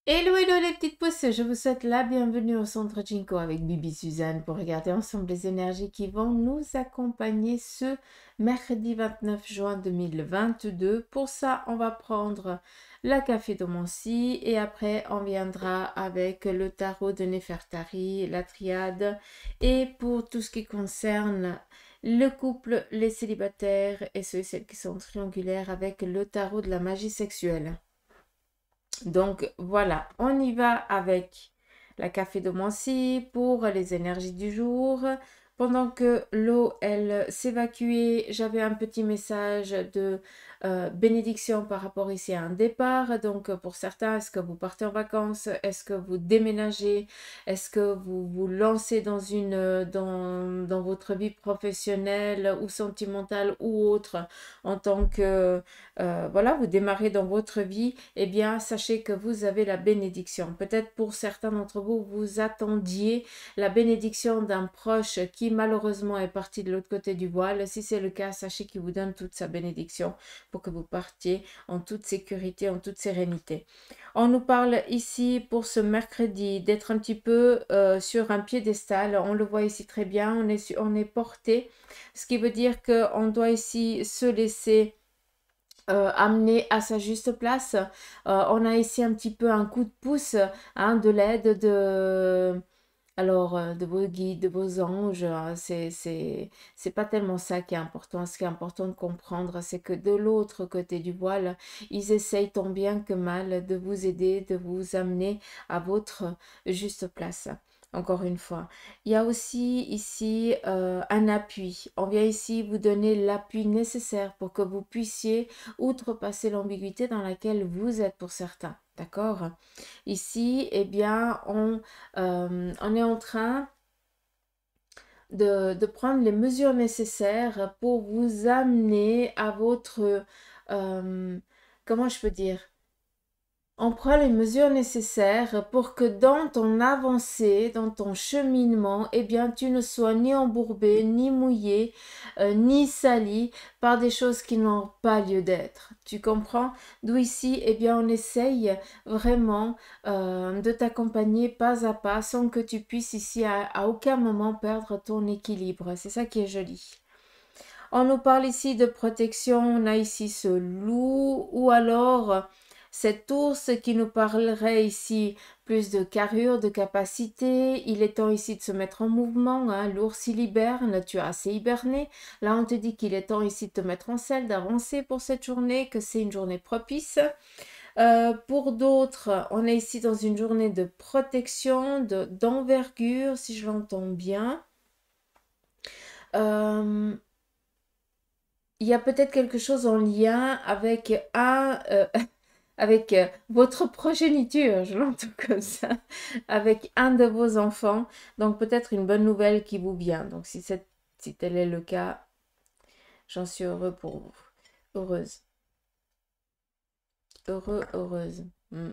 Hello, hello les petites pousses, je vous souhaite la bienvenue au Centre Jinko avec Bibi Suzanne pour regarder ensemble les énergies qui vont nous accompagner ce mercredi 29 juin 2022. Pour ça, on va prendre la café de Mancy et après on viendra avec le tarot de Nefertari, la triade et pour tout ce qui concerne le couple, les célibataires et ceux et celles qui sont triangulaires avec le tarot de la magie sexuelle. Donc voilà, on y va avec la café de Mancy pour les énergies du jour. Pendant que l'eau, elle s'évacuait, j'avais un petit message de bénédiction par rapport ici à un départ. Donc pour certains, est-ce que vous partez en vacances? Est-ce que vous déménagez? Est-ce que vous vous lancez dans votre vie professionnelle ou sentimentale ou autre en tant que voilà, vous démarrez dans votre vie, eh bien, sachez que vous avez la bénédiction. Peut-être pour certains d'entre vous, vous attendiez la bénédiction d'un proche qui malheureusement est parti de l'autre côté du voile. Si c'est le cas, sachez qu'il vous donne toute sa bénédiction pour que vous partiez en toute sécurité, en toute sérénité. On nous parle ici pour ce mercredi d'être un petit peu sur un piédestal. On le voit ici très bien, on est porté, ce qui veut dire qu'on doit ici se laisser amener à sa juste place. On a ici un petit peu un coup de pouce, hein, de l'aide de vos guides, de vos anges. Hein. C'est pas tellement ça qui est important. Ce qui est important de comprendre, c'est que de l'autre côté du voile, ils essayent tant bien que mal de vous aider, de vous amener à votre juste place. Encore une fois. Il y a aussi ici un appui. On vient ici vous donner l'appui nécessaire pour que vous puissiez outrepasser l'ambiguïté dans laquelle vous êtes pour certains. D'accord? Ici, eh bien, on est en train de prendre les mesures nécessaires pour vous amener à votre... comment je peux dire? On prend les mesures nécessaires pour que dans ton avancée, dans ton cheminement, eh bien, tu ne sois ni embourbé, ni mouillé, ni sali par des choses qui n'ont pas lieu d'être. Tu comprends? D'où ici, eh bien, on essaye vraiment de t'accompagner pas à pas sans que tu puisses ici à aucun moment perdre ton équilibre. C'est ça qui est joli. On nous parle ici de protection, on a ici ce loup ou alors cet ours qui nous parlerait ici plus de carrure, de capacité. Il est temps ici de se mettre en mouvement. Hein. L'ours il hiberne, tu as assez hiberné. Là on te dit qu'il est temps ici de te mettre en selle, d'avancer pour cette journée, que c'est une journée propice. Pour d'autres, on est ici dans une journée de protection, d'envergure, si je l'entends bien. Euh, il y a peut-être quelque chose en lien avec avec votre progéniture, je l'entends comme ça, avec un de vos enfants. Donc peut-être une bonne nouvelle qui vous vient. Donc si tel est le cas, j'en suis heureux pour vous. Heureuse. Heureux, heureuse. Hmm.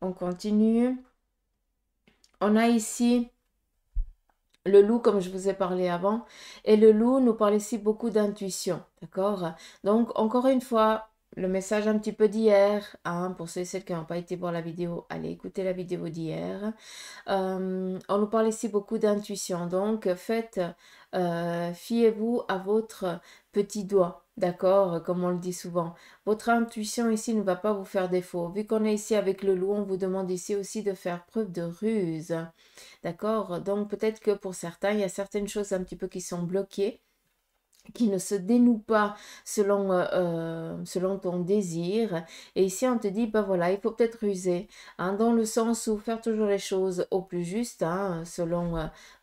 On continue. On a ici le loup, comme je vous ai parlé avant, et le loup nous parle ici beaucoup d'intuition, d'accord? Donc, encore une fois, le message un petit peu d'hier, hein, pour ceux et celles qui n'ont pas été voir la vidéo, allez écouter la vidéo d'hier. On nous parle ici beaucoup d'intuition, donc fiez-vous à votre petit doigt, d'accord, comme on le dit souvent. Votre intuition ici ne va pas vous faire défaut. Vu qu'on est ici avec le loup, on vous demande ici aussi de faire preuve de ruse. D'accord? Donc peut-être que pour certains, il y a certaines choses un petit peu qui sont bloquées, qui ne se dénouent pas selon ton désir. Et ici, on te dit, ben voilà, il faut peut-être ruser, hein, dans le sens où faire toujours les choses au plus juste, hein, selon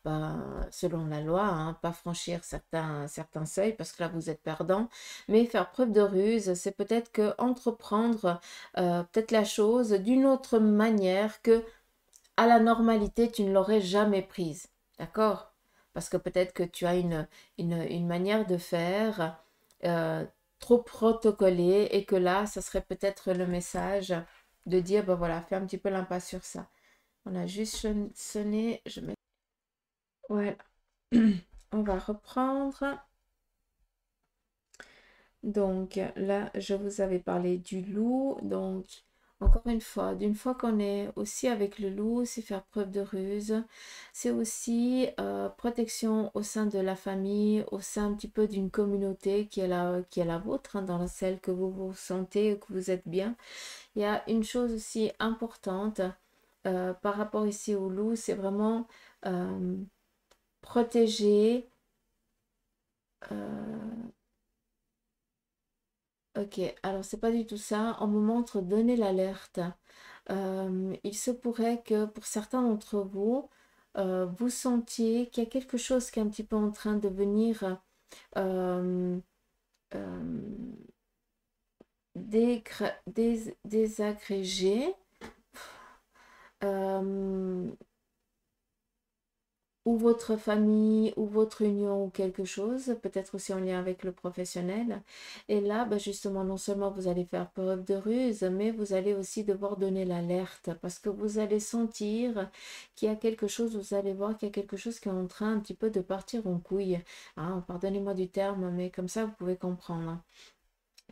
la loi, hein, pas franchir certains seuils, parce que là, vous êtes perdant. Mais faire preuve de ruse, c'est peut-être que entreprendre peut-être la chose d'une autre manière que à la normalité, tu ne l'aurais jamais prise. D'accord? Parce que peut-être que tu as une manière de faire euh, trop protocolée et que là, ça serait peut-être le message de dire, ben voilà, fais un petit peu l'impasse sur ça. On a juste sonné, je mets... Voilà. On va reprendre. Donc là, je vous avais parlé du loup. Donc, encore une fois, d'une fois qu'on est aussi avec le loup, c'est faire preuve de ruse. C'est aussi protection au sein de la famille, au sein un petit peu d'une communauté qui est la vôtre, hein, dans celle que vous vous sentez, que vous êtes bien. Il y a une chose aussi importante par rapport ici au loup, c'est vraiment protéger. Ok, alors c'est pas du tout ça. On me montre donner l'alerte. Il se pourrait que pour certains d'entre vous, vous sentiez qu'il y a quelque chose qui est un petit peu en train de venir euh, euh, désagréger. euh, ou votre famille, ou votre union, ou quelque chose, peut-être aussi en lien avec le professionnel. Et là, ben justement, non seulement vous allez faire preuve de ruse, mais vous allez aussi devoir donner l'alerte, parce que vous allez sentir qu'il y a quelque chose, vous allez voir qu'il y a quelque chose qui est en train un petit peu de partir en couille. Hein, pardonnez-moi du terme, mais comme ça, vous pouvez comprendre.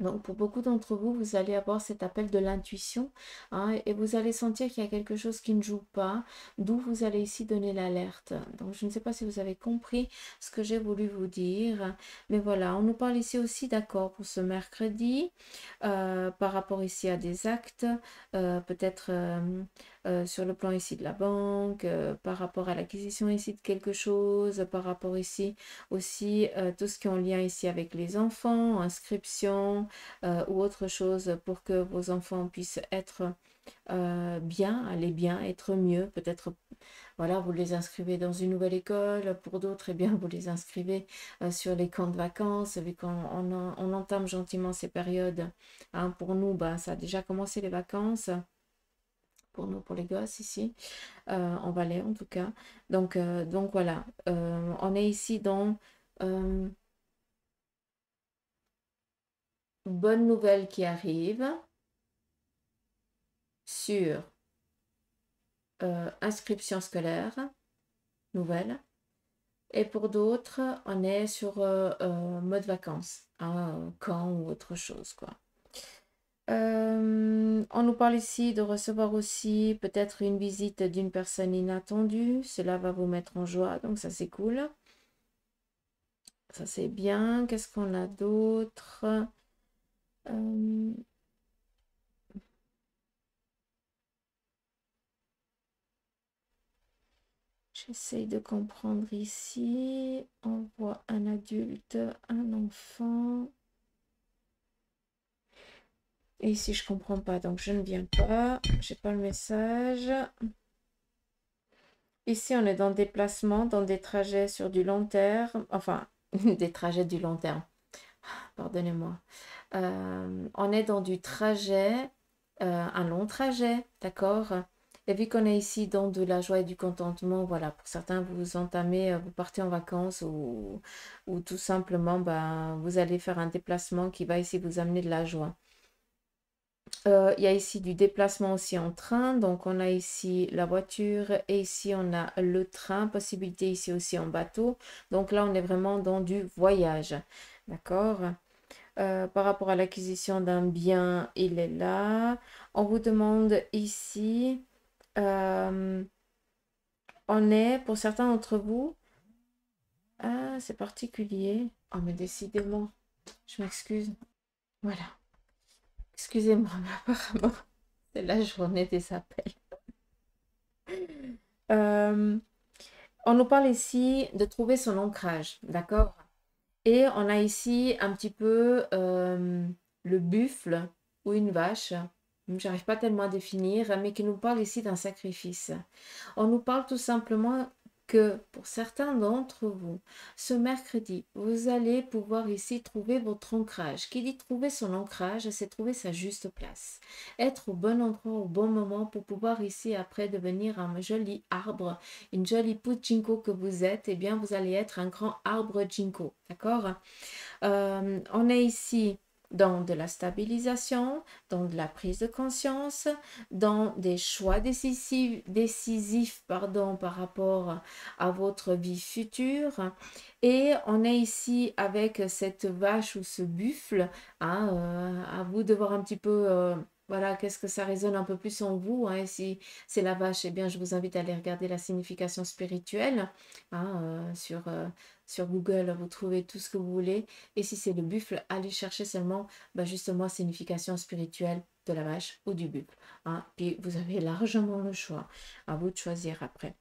Donc, pour beaucoup d'entre vous, vous allez avoir cet appel de l'intuition, hein, et vous allez sentir qu'il y a quelque chose qui ne joue pas, d'où vous allez ici donner l'alerte. Donc, je ne sais pas si vous avez compris ce que j'ai voulu vous dire, mais voilà, on nous parle ici aussi d'accord pour ce mercredi, par rapport ici à des actes, peut-être sur le plan ici de la banque, par rapport à l'acquisition ici de quelque chose, par rapport ici aussi tout ce qui est en lien ici avec les enfants, inscription ou autre chose pour que vos enfants puissent être bien, aller bien, être mieux. Peut-être, voilà, vous les inscrivez dans une nouvelle école. Pour d'autres, eh bien, vous les inscrivez sur les camps de vacances, vu qu'on entame gentiment ces périodes. Hein, pour nous, bah, ça a déjà commencé les vacances. Pour nous, pour les gosses ici, en Valais en tout cas. Donc voilà, on est ici dans euh, bonne nouvelle qui arrive sur inscription scolaire, nouvelle. Et pour d'autres, on est sur mode vacances, hein, camp ou autre chose, quoi. On nous parle ici de recevoir aussi peut-être une visite d'une personne inattendue. Cela va vous mettre en joie, donc ça c'est cool. Ça c'est bien. Qu'est-ce qu'on a d'autre? Euh, J'essaye de comprendre ici. On voit un adulte, un enfant. Et ici, je comprends pas, donc je ne viens pas. J'ai pas le message. Ici, on est dans des placements, dans des trajets sur du long terme. Enfin, des trajets du long terme. Pardonnez-moi. On est dans du trajet, un long trajet, d'accord? Et vu qu'on est ici dans de la joie et du contentement, voilà, pour certains, vous entamez, vous partez en vacances ou tout simplement, ben, vous allez faire un déplacement qui va ici vous amener de la joie. Il y a ici du déplacement aussi en train, donc on a ici la voiture et ici on a le train, possibilité ici aussi en bateau. Donc là, on est vraiment dans du voyage, d'accord? Par rapport à l'acquisition d'un bien, il est là. On vous demande ici, euh, on est, pour certains d'entre vous, ah, c'est particulier. Oh, mais décidément, je m'excuse. Voilà, excusez-moi, mais apparemment, c'est la journée des appels. Euh, on nous parle ici de trouver son ancrage, d'accord? Et on a ici un petit peu le buffle ou une vache, j'arrive pas tellement à définir, mais qui nous parle ici d'un sacrifice. On nous parle tout simplement que pour certains d'entre vous, ce mercredi, vous allez pouvoir ici trouver votre ancrage. Qui dit trouver son ancrage, c'est trouver sa juste place. Être au bon endroit au bon moment pour pouvoir ici après devenir un joli arbre, une jolie poutre ginkgo que vous êtes, eh bien vous allez être un grand arbre ginkgo, d'accord? On est ici dans de la stabilisation, dans de la prise de conscience, dans des choix décisifs pardon, par rapport à votre vie future. Et on est ici avec cette vache ou ce buffle, hein, à vous de voir un petit peu... voilà, qu'est-ce que ça résonne un peu plus en vous, hein, et si c'est la vache, eh bien, je vous invite à aller regarder la signification spirituelle, hein, sur Google, vous trouvez tout ce que vous voulez. Et si c'est le buffle, allez chercher seulement justement signification spirituelle de la vache ou du buffle, hein. Puis vous avez largement le choix, à vous de choisir après.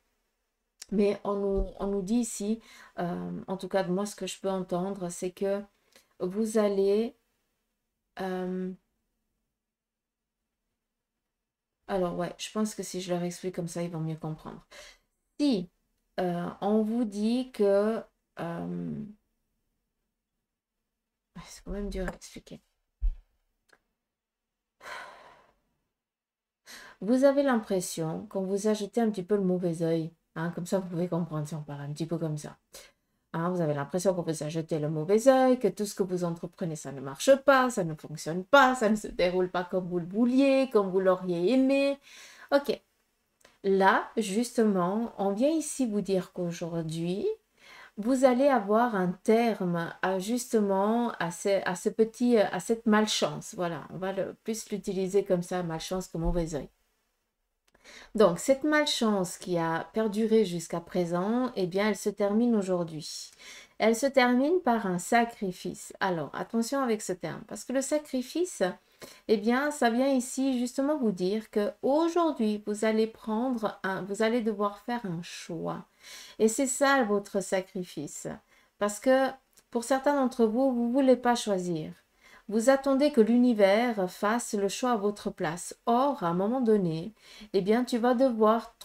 Mais on nous dit ici, en tout cas de moi ce que je peux entendre, c'est que vous allez... alors ouais, je pense que si je leur explique comme ça, ils vont mieux comprendre. Si on vous dit que... c'est quand même dur à expliquer. Vous avez l'impression qu'on vous a jeté un petit peu le mauvais œil, hein, comme ça vous pouvez comprendre si on parle un petit peu comme ça. Hein, vous avez l'impression qu'on vous a jeté le mauvais œil, que tout ce que vous entreprenez, ça ne marche pas, ça ne fonctionne pas, ça ne se déroule pas comme vous le vouliez, comme vous l'auriez aimé. Ok, là, justement, on vient ici vous dire qu'aujourd'hui, vous allez avoir un terme à justement à cette malchance. Voilà, on va plus l'utiliser comme ça, malchance que mauvais œil. Donc, cette malchance qui a perduré jusqu'à présent, eh bien, elle se termine aujourd'hui. Elle se termine par un sacrifice. Alors, attention avec ce terme, parce que le sacrifice, eh bien, ça vient ici justement vous dire que aujourd'hui, vous allez devoir faire un choix. Et c'est ça votre sacrifice. Parce que pour certains d'entre vous, vous ne voulez pas choisir. Vous attendez que l'univers fasse le choix à votre place. Or, à un moment donné, eh bien, tu vas devoir,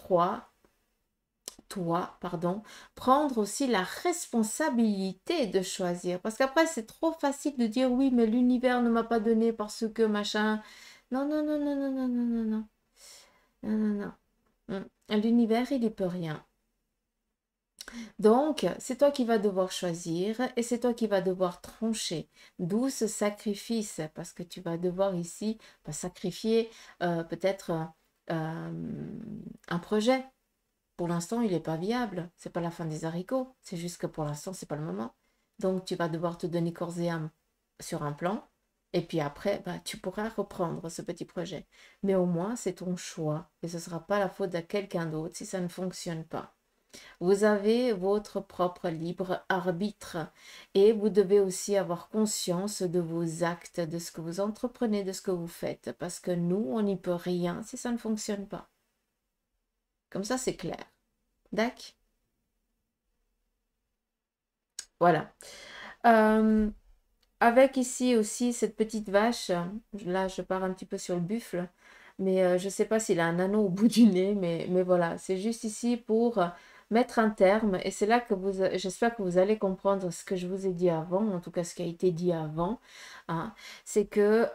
prendre aussi la responsabilité de choisir. Parce qu'après, c'est trop facile de dire oui, mais l'univers ne m'a pas donné parce que machin. Non, non, non, non, non, non, non, non, non. Non, non, non. L'univers, il n'y peut rien. Donc, c'est toi qui vas devoir choisir et c'est toi qui vas devoir trancher. D'où ce sacrifice, parce que tu vas devoir ici sacrifier peut-être un projet. Pour l'instant, il n'est pas viable. C'est pas la fin des haricots. C'est juste que pour l'instant, c'est pas le moment. Donc, tu vas devoir te donner corps et âme sur un plan. Et puis après, tu pourras reprendre ce petit projet. Mais au moins, c'est ton choix. Et ce ne sera pas la faute de quelqu'un d'autre si ça ne fonctionne pas. Vous avez votre propre libre arbitre et vous devez aussi avoir conscience de vos actes, de ce que vous entreprenez, de ce que vous faites, parce que nous, on n'y peut rien si ça ne fonctionne pas. Comme ça, c'est clair. D'accord? Voilà. Avec ici aussi cette petite vache, là je pars un petit peu sur le buffle, mais je ne sais pas s'il a un anneau au bout du nez, mais voilà, c'est juste ici pour mettre un terme, et c'est là que j'espère que vous allez comprendre ce que je vous ai dit avant, en tout cas ce qui a été dit avant, hein, c'est que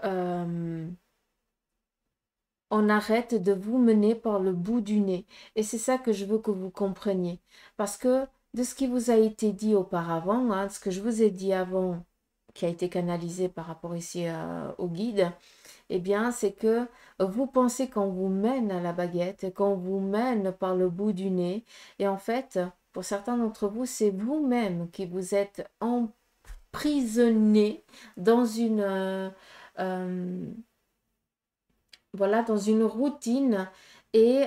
on arrête de vous mener par le bout du nez, et c'est ça que je veux que vous compreniez, parce que de ce qui vous a été dit auparavant, hein, ce que je vous ai dit avant, qui a été canalisé par rapport ici au guide, eh bien, c'est que vous pensez qu'on vous mène à la baguette, qu'on vous mène par le bout du nez. Et en fait, pour certains d'entre vous, c'est vous-même qui vous êtes emprisonné dans voilà, dans une routine et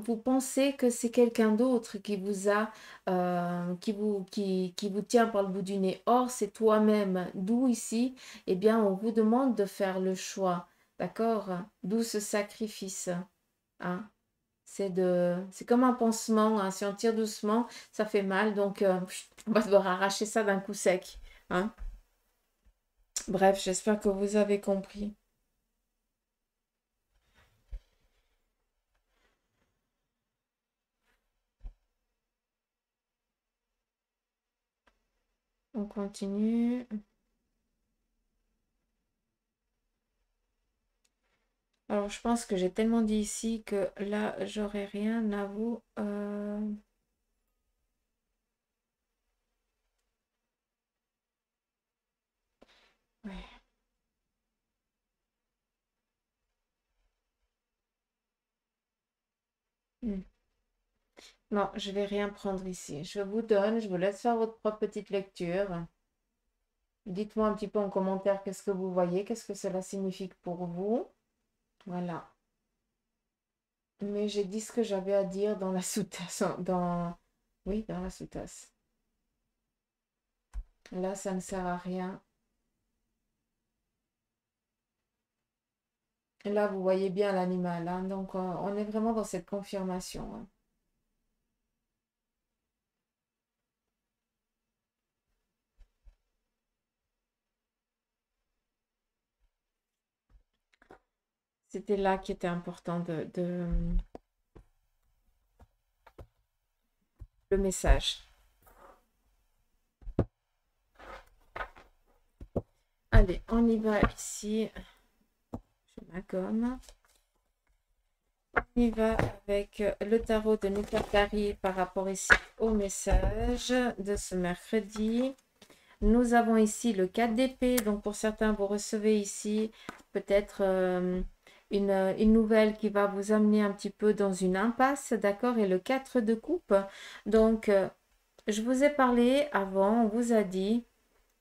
vous pensez que c'est quelqu'un d'autre qui vous a, qui vous tient par le bout du nez. Or, c'est toi-même. D'où ici, eh bien, on vous demande de faire le choix. D'accord? D'où ce sacrifice. Hein? C'est comme un pansement. Hein? Si on tire doucement, ça fait mal. Donc, on va devoir arracher ça d'un coup sec. Hein? Bref, j'espère que vous avez compris. On continue. Alors, je pense que j'ai tellement dit ici que là, j'aurais rien à vous... ouais. Non, je vais rien prendre ici. Je vous donne, je vous laisse faire votre propre petite lecture. Dites-moi un petit peu en commentaire qu'est-ce que vous voyez, qu'est-ce que cela signifie pour vous. Voilà. Mais j'ai dit ce que j'avais à dire dans la sous-tasse. Oui, dans la sous-tasse. Là, ça ne sert à rien. Là, vous voyez bien l'animal, hein. Donc, on est vraiment dans cette confirmation, hein. C'était là qui était important le message. Allez, on y va ici. Je ma gomme. On y va avec le tarot de Nefertari par rapport ici au message de ce mercredi. Nous avons ici le 4 d'épée. Donc, pour certains, vous recevez ici peut-être une nouvelle qui va vous amener un petit peu dans une impasse, d'accord? Et le 4 de coupe. Donc, je vous ai parlé avant, on vous a dit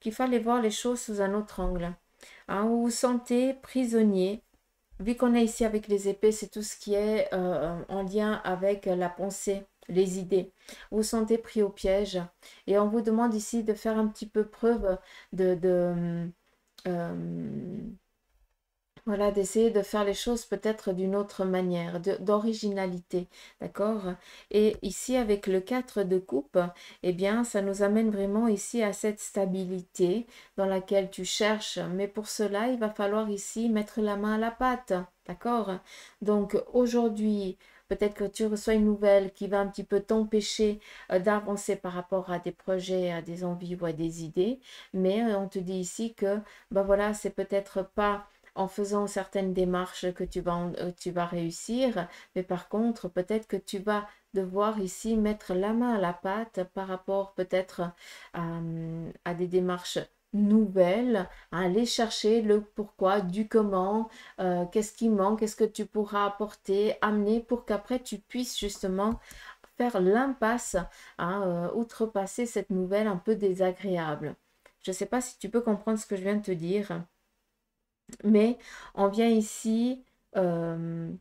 qu'il fallait voir les choses sous un autre angle. Hein, vous vous sentez prisonnier. Vu qu'on est ici avec les épées, c'est tout ce qui est en lien avec la pensée, les idées. Vous vous sentez pris au piège. Et on vous demande ici de faire un petit peu preuve euh, voilà, d'essayer de faire les choses peut-être d'une autre manière, d'originalité, d'accord? Et ici, avec le 4 de coupe, eh bien, ça nous amène vraiment ici à cette stabilité dans laquelle tu cherches. Mais pour cela, il va falloir ici mettre la main à la pâte, d'accord? Donc, aujourd'hui, peut-être que tu reçois une nouvelle qui va un petit peu t'empêcher d'avancer par rapport à des projets, à des envies ou à des idées. Mais on te dit ici que, ben voilà, c'est peut-être pas en faisant certaines démarches que tu vas réussir, mais par contre, peut-être que tu vas devoir ici mettre la main à la pâte par rapport peut-être à des démarches nouvelles, à aller chercher le pourquoi, du comment, qu'est-ce qui manque, qu'est-ce que tu pourras apporter, amener pour qu'après tu puisses justement faire l'impasse, hein, outrepasser cette nouvelle un peu désagréable. Je ne sais pas si tu peux comprendre ce que je viens de te dire. Mais on vient ici te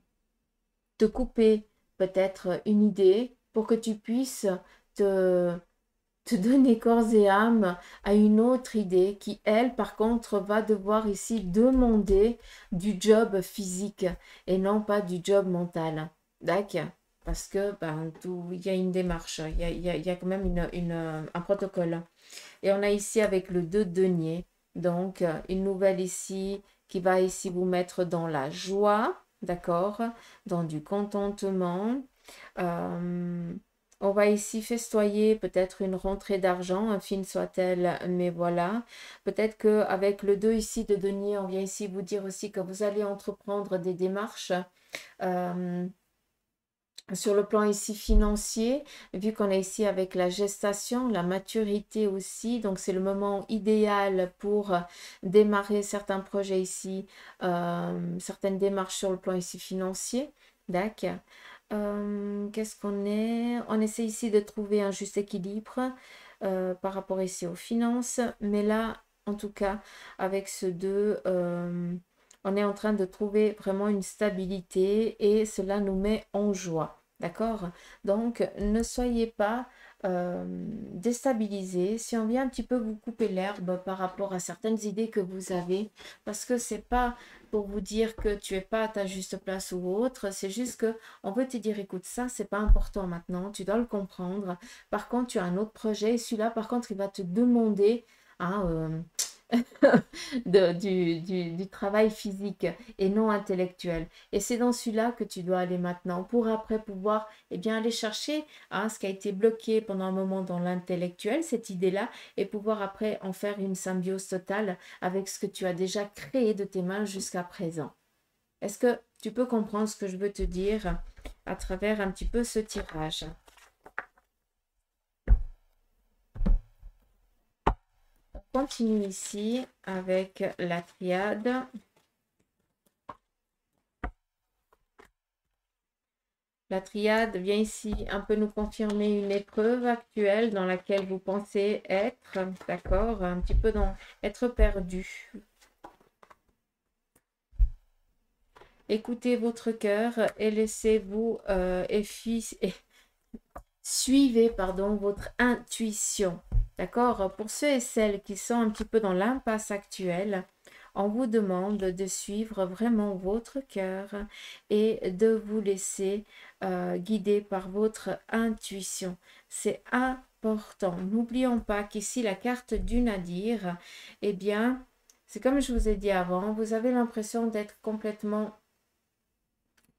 couper peut-être une idée pour que tu puisses te, te donner corps et âme à une autre idée qui, elle, par contre, va devoir ici demander du job physique et non pas du job mental. D'accord? Parce que ben, il y a une démarche, il y a quand même un protocole. Et on a ici avec le 2 de denier, donc une nouvelle ici qui va ici vous mettre dans la joie, d'accord, dans du contentement. Euh, on va ici festoyer peut-être une rentrée d'argent, infime soit-elle, mais voilà. Peut-être qu'avec le 2 ici de denier, on vient ici vous dire aussi que vous allez entreprendre des démarches. Euh, sur le plan ici financier, vu qu'on est ici avec la gestation, la maturité aussi, donc c'est le moment idéal pour démarrer certains projets ici, certaines démarches sur le plan ici financier. D'accord. Qu'est-ce qu'on est? On essaie ici de trouver un juste équilibre par rapport ici aux finances, mais là, en tout cas, avec ce 2, on est en train de trouver vraiment une stabilité et cela nous met en joie. D'accord? Donc, ne soyez pas déstabilisés. Si on vient un petit peu vous couper l'herbe par rapport à certaines idées que vous avez, parce que c'est pas pour vous dire que tu es pas à ta juste place ou autre, c'est juste que on veut te dire, écoute, ça, c'est pas important maintenant, tu dois le comprendre. Par contre, tu as un autre projet et celui-là, par contre, il va te demander hein, du travail physique et non intellectuel. Et c'est dans celui-là que tu dois aller maintenant pour après pouvoir eh bien, aller chercher hein, ce qui a été bloqué pendant un moment dans l'intellectuel, cette idée-là, et pouvoir après en faire une symbiose totale avec ce que tu as déjà créé de tes mains jusqu'à présent. Est-ce que tu peux comprendre ce que je veux te dire à travers un petit peu ce tirage? On continue ici avec la triade. La triade vient ici un peu nous confirmer une épreuve actuelle dans laquelle vous pensez être, d'accord, un petit peu dans être perdu. Écoutez votre cœur et laissez-vous suivez votre intuition. D'accord? Pour ceux et celles qui sont un petit peu dans l'impasse actuelle, on vous demande de suivre vraiment votre cœur et de vous laisser guider par votre intuition. C'est important. N'oublions pas qu'ici, la carte du Nadir, eh bien, c'est comme je vous ai dit avant, vous avez l'impression d'être complètement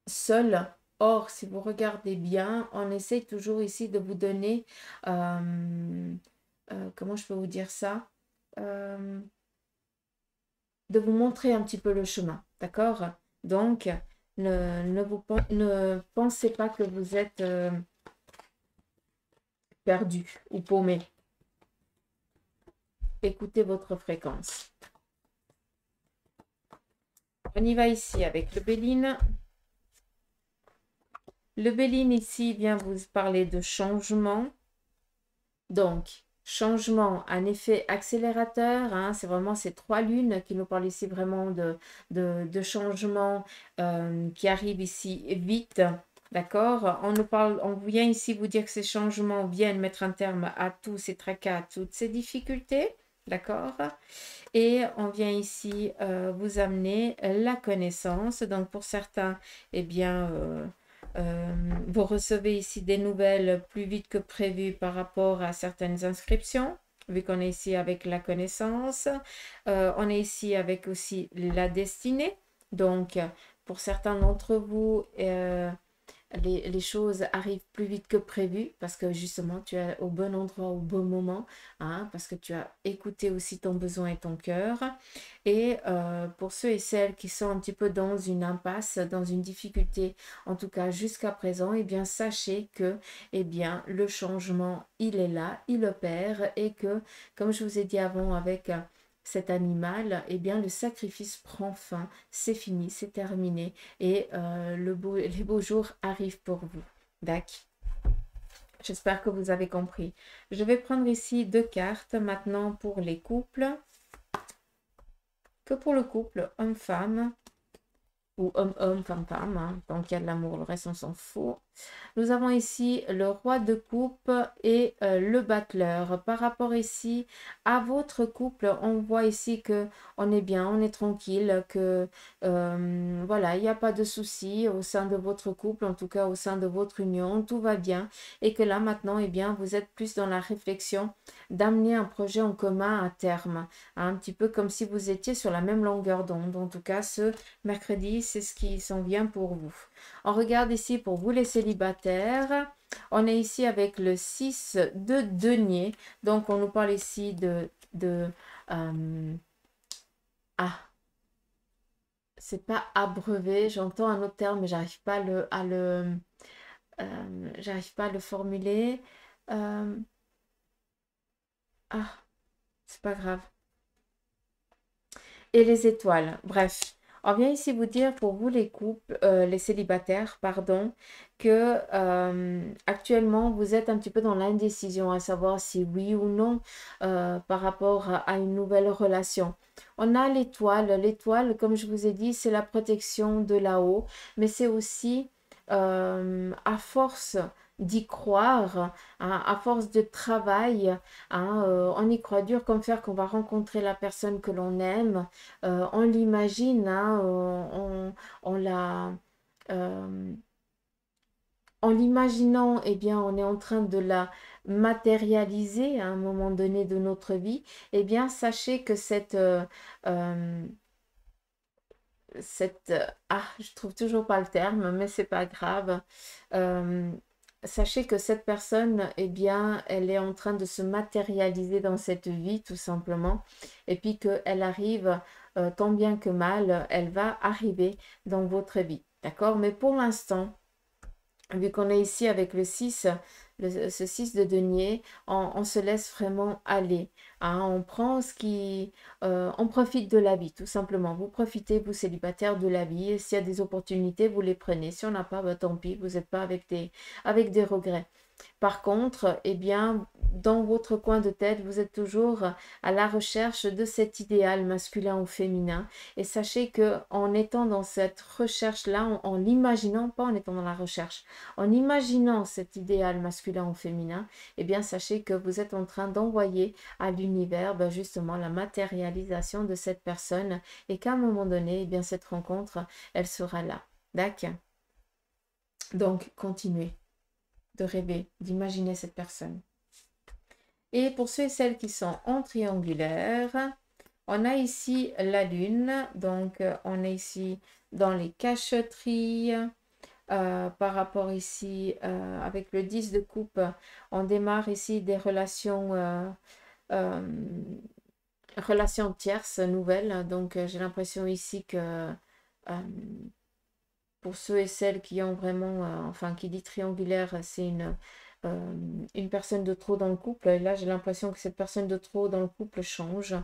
seul. Or, si vous regardez bien, on essaie toujours ici de vous donner, comment je peux vous dire ça, de vous montrer un petit peu le chemin, d'accord? Donc, ne pensez pas que vous êtes perdu ou paumé. Écoutez votre fréquence. On y va ici avec le Béline. Le Béline ici vient vous parler de changement. Donc, changement, un effet accélérateur, hein, c'est vraiment ces trois lunes qui nous parlent ici vraiment de changement qui arrivent ici vite. D'accord? On vient ici vous dire que ces changements viennent mettre un terme à tous ces tracas, à toutes ces difficultés. D'accord? Et on vient ici vous amener la connaissance. Donc, pour certains, eh bien, vous recevez ici des nouvelles plus vite que prévu par rapport à certaines inscriptions, vu qu'on est ici avec la connaissance. On est ici avec aussi la destinée. Donc, pour certains d'entre vous, les choses arrivent plus vite que prévu parce que justement tu es au bon endroit au bon moment, hein, parce que tu as écouté aussi ton besoin et ton cœur. Et pour ceux et celles qui sont un petit peu dans une impasse, dans une difficulté, en tout cas jusqu'à présent, eh bien sachez que eh bien, le changement, il est là, il opère et que, comme je vous ai dit avant avec cet animal, eh bien le sacrifice prend fin, c'est fini, c'est terminé et les beaux jours arrivent pour vous. D'accord? J'espère que vous avez compris. Je vais prendre ici 2 cartes maintenant pour les couples. Que pour le couple homme-femme ou homme-homme, femme-femme, hein, tant qu'il y a de l'amour, le reste on s'en fout. Nous avons ici le roi de coupe et le battleur. Par rapport ici à votre couple, on voit ici que on est bien, on est tranquille, que voilà, il n'y a pas de souci au sein de votre couple, en tout cas au sein de votre union, tout va bien. Et que là maintenant, eh bien, vous êtes plus dans la réflexion d'amener un projet en commun à terme. Hein, un petit peu comme si vous étiez sur la même longueur d'onde. En tout cas, ce mercredi, c'est ce qui s'en vient pour vous. On regarde ici pour vous les célibataires. On est ici avec le 6 de denier. Donc, on nous parle ici c'est pas abreuver. J'entends un autre terme, mais j'arrive pas j'arrive pas à le formuler. C'est pas grave. Et les étoiles. Bref, on vient ici vous dire pour vous les couples, les célibataires, pardon, que actuellement vous êtes un petit peu dans l'indécision à savoir si oui ou non par rapport à une nouvelle relation. On a l'étoile. L'étoile, comme je vous ai dit, c'est la protection de là-haut, mais c'est aussi à force d'y croire, hein, à force de travail, hein, on y croit dur comme fer qu'on va rencontrer la personne que l'on aime, on l'imagine, hein, on la... en l'imaginant, eh bien, on est en train de la matérialiser à un moment donné de notre vie. Eh bien, sachez que je trouve toujours pas le terme, mais c'est pas grave. Sachez que cette personne, eh bien, elle est en train de se matérialiser dans cette vie, tout simplement. Et puis qu'elle arrive, tant bien que mal, elle va arriver dans votre vie. D'accord? Mais pour l'instant, vu qu'on est ici avec le 6, ce 6 de denier, on se laisse vraiment aller. hein. On prend ce qui... on profite de la vie, tout simplement. Vous profitez, vous célibataires, de la vie. Et s'il y a des opportunités, vous les prenez. Si on n'a pas, bah, tant pis, vous n'êtes pas avec des regrets. Par contre, eh bien, dans votre coin de tête, vous êtes toujours à la recherche de cet idéal masculin ou féminin. Et sachez que en étant dans cette recherche-là, en l'imaginant, pas en étant dans la recherche, en imaginant cet idéal masculin ou féminin, eh bien, sachez que vous êtes en train d'envoyer à l'univers, ben, justement, la matérialisation de cette personne et qu'à un moment donné, eh bien, cette rencontre, elle sera là. D'accord? Donc, continuez de rêver, d'imaginer cette personne. Et pour ceux et celles qui sont en triangulaire, on a ici la lune, donc on est ici dans les cacheteries. Par rapport ici avec le 10 de coupe, on démarre ici des relations tierces nouvelles. Donc j'ai l'impression ici que pour ceux et celles qui ont vraiment, enfin qui dit triangulaire, c'est une personne de trop dans le couple. Et là, j'ai l'impression que cette personne de trop dans le couple change.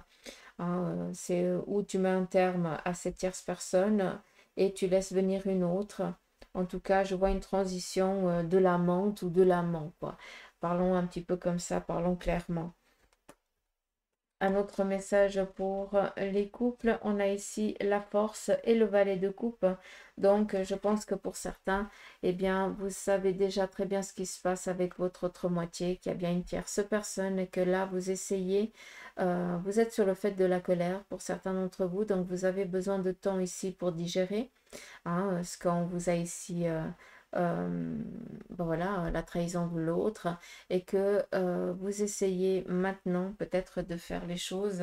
Hein, c'est où tu mets un terme à cette tierce personne et tu laisses venir une autre. En tout cas, je vois une transition de l'amante ou de l'amant, quoi. Parlons un petit peu comme ça, parlons clairement. Un autre message pour les couples, on a ici la force et le valet de coupe. Donc, je pense que pour certains, eh bien, vous savez déjà très bien ce qui se passe avec votre autre moitié, qu'il y a bien une tierce personne et que là, vous essayez, vous êtes sur le fait de la colère pour certains d'entre vous. Donc, vous avez besoin de temps ici pour digérer hein, ce qu'on vous a ici... ben voilà, la trahison de l'autre et que vous essayez maintenant peut-être de faire les choses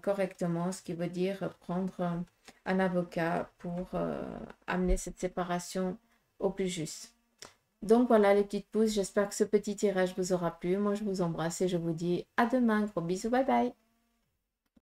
correctement, ce qui veut dire prendre un avocat pour amener cette séparation au plus juste. Donc voilà les petites pouces, j'espère que ce petit tirage vous aura plu. Moi je vous embrasse et je vous dis à demain. Gros bisous, bye bye.